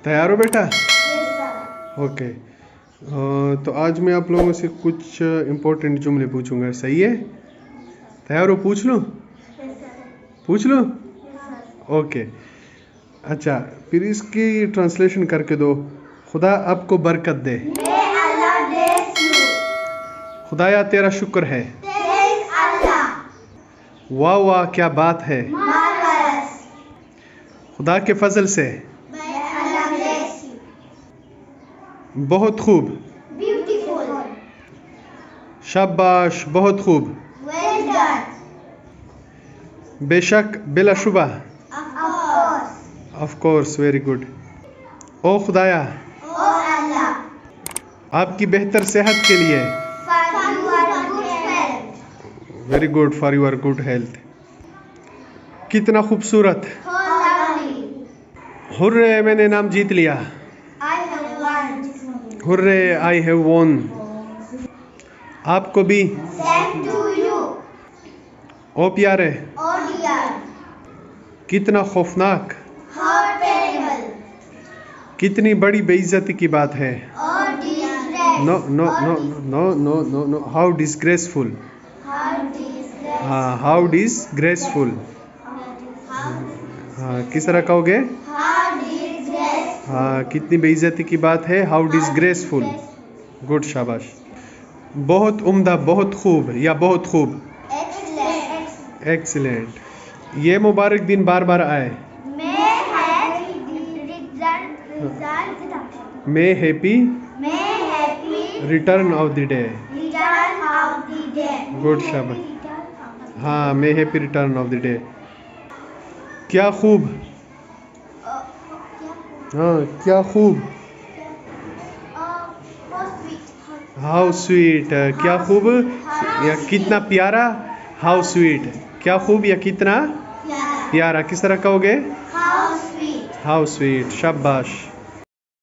तैयार हो बेटा? ओके। तो आज मैं आप लोगों से कुछ इम्पोर्टेंट जुमले पूछूंगा, सही है? तैयार हो? पूछ लूँ? पूछ लूँ? ओके। अच्छा, फिर इसकी ट्रांसलेशन करके दो। खुदा आपको बरकत दे। खुदाया तेरा शुक्र है। वाह वाह क्या बात है। खुदा के फजल से। बहुत खूब। शाबाश, बहुत खूब। बेशक, बिलाशुबा। Of course, very good. ओ खुदाया, आपकी बेहतर सेहत के लिए। Very good, for your good health. कितना खूबसूरत। हुर्रे, मैंने नाम जीत लिया। Hurray, I have won. आपको भी। ओ प्यारे। कितना खौफनाक। कितनी बड़ी बेइज्जती की बात है। No no no no no no no, how disgraceful. हाँ, हाउ डिसग्रेसफुल। हाँ, किस तरह कहोगे? हाँ, कितनी बेइज्जती की बात है, हाउ डिसग्रेसफुल। गुड, शाबाश। बहुत उम्दा, बहुत खूब या बहुत खूब। एक्सीलेंट। ये मुबारक दिन बार बार आए। May happy return of the day. Good, शाबाश। हाँ, may happy return of the day. क्या खूब। हाँ, क्या खूब। हाउ स्वीट, क्या खूब या कितना प्यारा। हाउ स्वीट, क्या खूब या कितना प्यारा। किस तरह कहोगे? हाउ स्वीट, शाबाश।